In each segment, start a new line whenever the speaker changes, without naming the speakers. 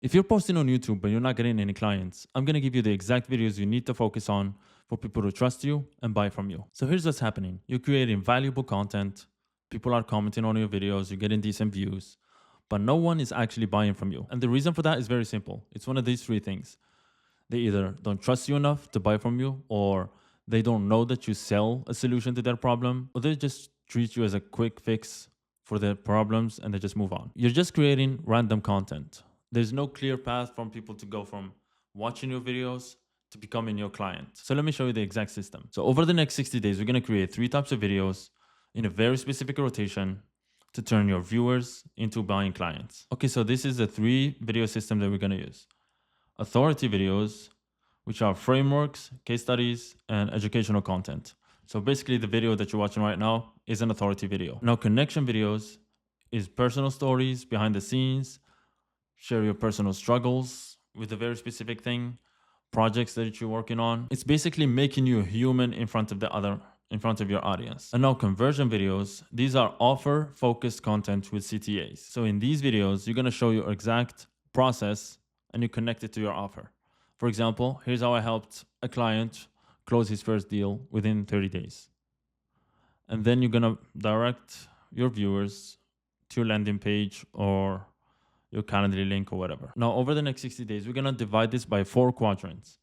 If you're posting on YouTube but you're not getting any clients, I'm going to give you the exact videos you need to focus on for people to trust you and buy from you. So here's what's happening. You're creating valuable content. People are commenting on your videos. You're getting decent views, but no one is actually buying from you. And the reason for that is very simple. It's one of these three things. They either don't trust you enough to buy from you, or they don't know that you sell a solution to their problem, or they just treat you as a quick fix for their problems and they just move on. You're just creating random content. There's no clear path from people to go from watching your videos to becoming your client. So let me show you the exact system. So over the next 60 days, we're going to create 3 types of videos in a very specific rotation to turn your viewers into buying clients. Okay, so this is the 3 video system that we're going to use. Authority videos, which are frameworks, case studies, and educational content. So basically the video that you're watching right now is an authority video. Now connection videos is personal stories behind the scenes, share your personal struggles with a very specific thing, projects that you're working on. It's basically making you a human in front of your audience. And now conversion videos, these are offer focused content with CTAs. So in these videos, you're going to show your exact process and you connect it to your offer. For example, here's how I helped a client close his first deal within 30 days. And then you're going to direct your viewers to your landing page or your Calendly link or whatever. Now, over the next 60 days, we're going to divide this by 4 quadrants.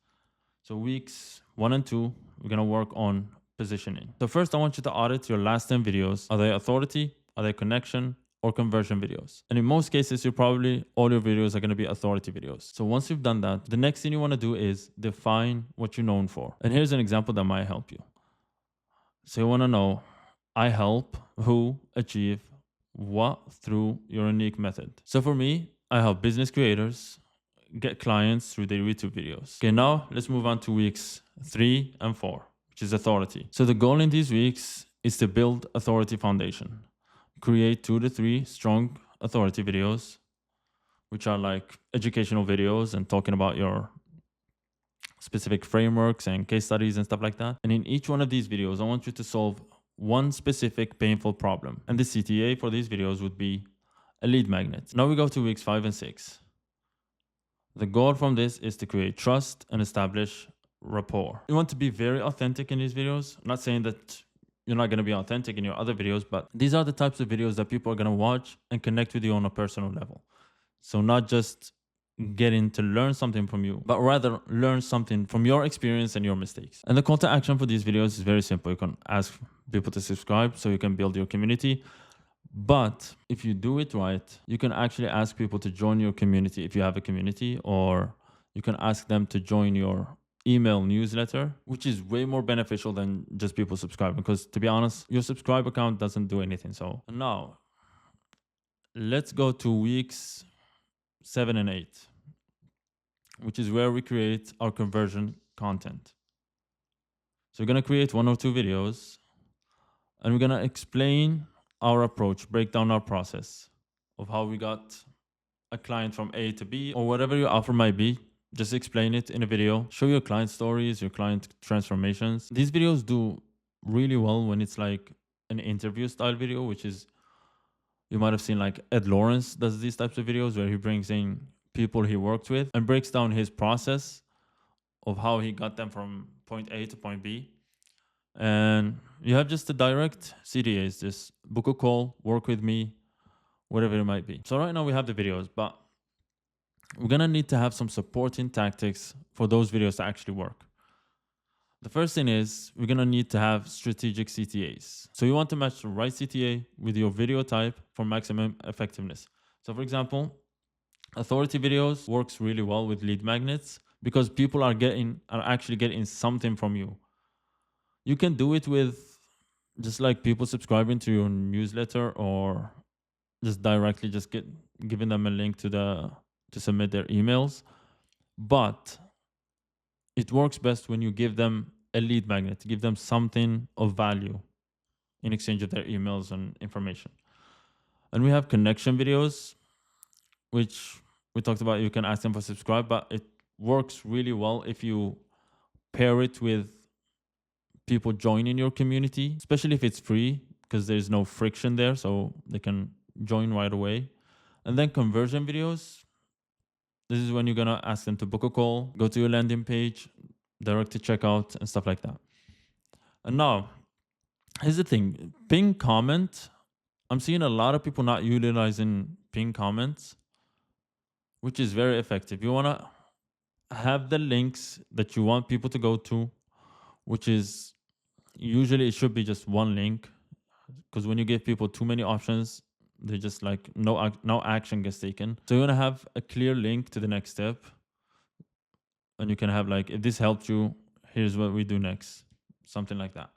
So weeks 1 and 2, we're going to work on positioning. So first, I want you to audit your last 10 videos. Are they authority? Are they connection? Or conversion videos? And in most cases, all your videos are going to be authority videos. So once you've done that, the next thing you want to do is define what you're known for. And here's an example that might help you. So you want to know, I help who achieve what through your unique method. So for me, I help business creators get clients through their YouTube videos. Okay, now let's move on to weeks 3 and 4, which is authority. So the goal in these weeks is to build authority foundation. Create 2 to 3 strong authority videos, which are like educational videos and talking about your specific frameworks and case studies and stuff like that. And in each one of these videos, I want you to solve one specific painful problem. And the CTA for these videos would be a lead magnet. Now we go to weeks 5 and 6. The goal from this is to create trust and establish rapport. You want to be very authentic in these videos. I'm not saying that you're not going to be authentic in your other videos, but these are the types of videos that people are going to watch and connect with you on a personal level. So not just getting to learn something from you, but rather learn something from your experience and your mistakes. And the call to action for these videos is very simple. You can ask people to subscribe so you can build your community. But if you do it right, you can actually ask people to join your community if you have a community, or you can ask them to join your email newsletter, which is way more beneficial than just people subscribing, because to be honest, your subscribe account doesn't do anything. So now let's go to weeks 7 and 8, which is where we create our conversion content. So we're going to create 1 or 2 videos and we're going to explain our approach, break down our process of how we got a client from A to B, or whatever your offer might be. Just explain it in a video. Show your client stories, your client transformations. These videos do really well when it's like an interview style video, which is, you might have seen like Ed Lawrence does these types of videos where he brings in people he worked with and breaks down his process of how he got them from point A to point B. And you have just the direct CDAs, just book a call, work with me, whatever it might be. So right now we have the videos, but we're going to need to have some supporting tactics for those videos to actually work. The first thing is we're going to need to have strategic CTAs. So you want to match the right CTA with your video type for maximum effectiveness. So for example, authority videos works really well with lead magnets because people are actually getting something from you. You can do it with just like people subscribing to your newsletter, or just directly giving them a link to submit their emails. But it works best when you give them a lead magnet, give them something of value in exchange of their emails and information. And we have connection videos, which we talked about. You can ask them for subscribe, but it works really well if you pair it with people joining your community, especially if it's free, because there's no friction there, so they can join right away. And then conversion videos, This is when you're gonna ask them to book a call, go to your landing page, direct to checkout, and stuff like that. And now, here's the thing: pin comment. I'm seeing a lot of people not utilizing pin comments, which is very effective. You wanna have the links that you want people to go to, which is usually it should be just one link, because when you give people too many options, they just like no action gets taken. So you want to have a clear link to the next step, and you can have like, if this helped you, here's what we do next, something like that.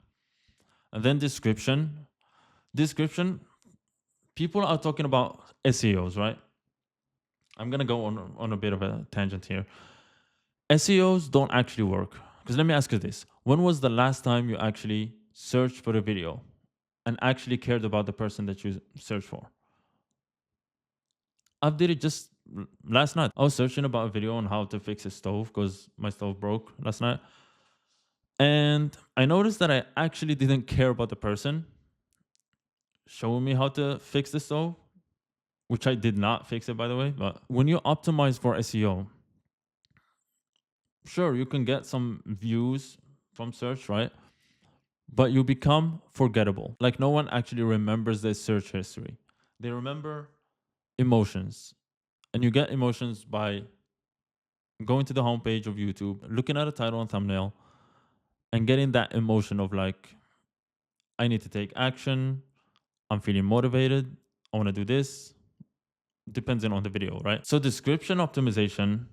And then description. People are talking about SEOs, right? I'm gonna go on a bit of a tangent here. SEOs don't actually work, because let me ask you this: when was the last time you actually searched for a video and actually cared about the person that you search for? I did it just last night. I was searching about a video on how to fix a stove because my stove broke last night. And I noticed that I actually didn't care about the person showing me how to fix the stove, which I did not fix it, by the way. But when you optimize for SEO, sure, you can get some views from search, right? But you become forgettable. Like no one actually remembers their search history. They remember emotions. And you get emotions by going to the homepage of YouTube, looking at a title and thumbnail, and getting that emotion of like, I need to take action, I'm feeling motivated, I want to do this, depending on the video, right? So description optimization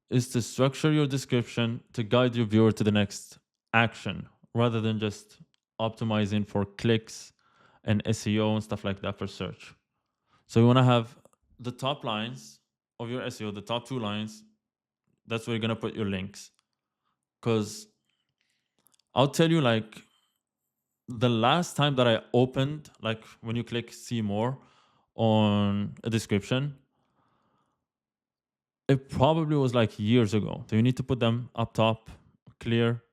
is to structure your description to guide your viewer to the next action, rather than just optimizing for clicks and SEO and stuff like that for search. So you want to have the top lines of your SEO, the top 2 lines, that's where you're going to put your links. Because I'll tell you, like, the last time that I opened, like when you click see more on a description, it probably was like years ago. So you need to put them up top, clear,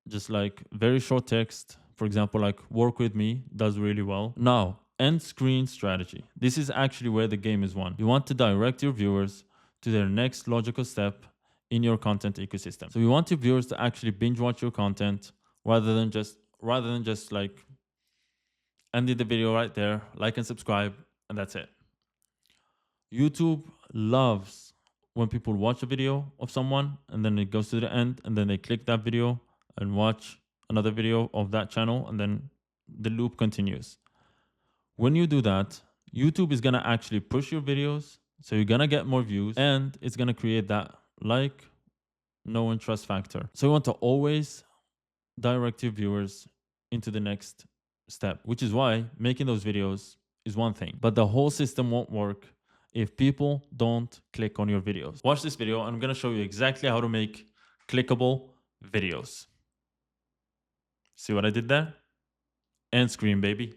just like very short text. For example, like work with me does really well. Now, end screen strategy. This is actually where the game is won. You want to direct your viewers to their next logical step in your content ecosystem. So you want your viewers to actually binge watch your content rather than just like ending the video right there, like and subscribe, and that's it. YouTube loves when people watch a video of someone and then it goes to the end and then they click that video and watch another video of that channel, and then the loop continues. When you do that, YouTube is going to actually push your videos, so you're going to get more views, and it's going to create that like, know, and trust factor. So you want to always direct your viewers into the next step, which is why making those videos is one thing, but the whole system won't work if people don't click on your videos. Watch this video. I'm going to show you exactly how to make clickable videos. See what I did there? End screen, baby.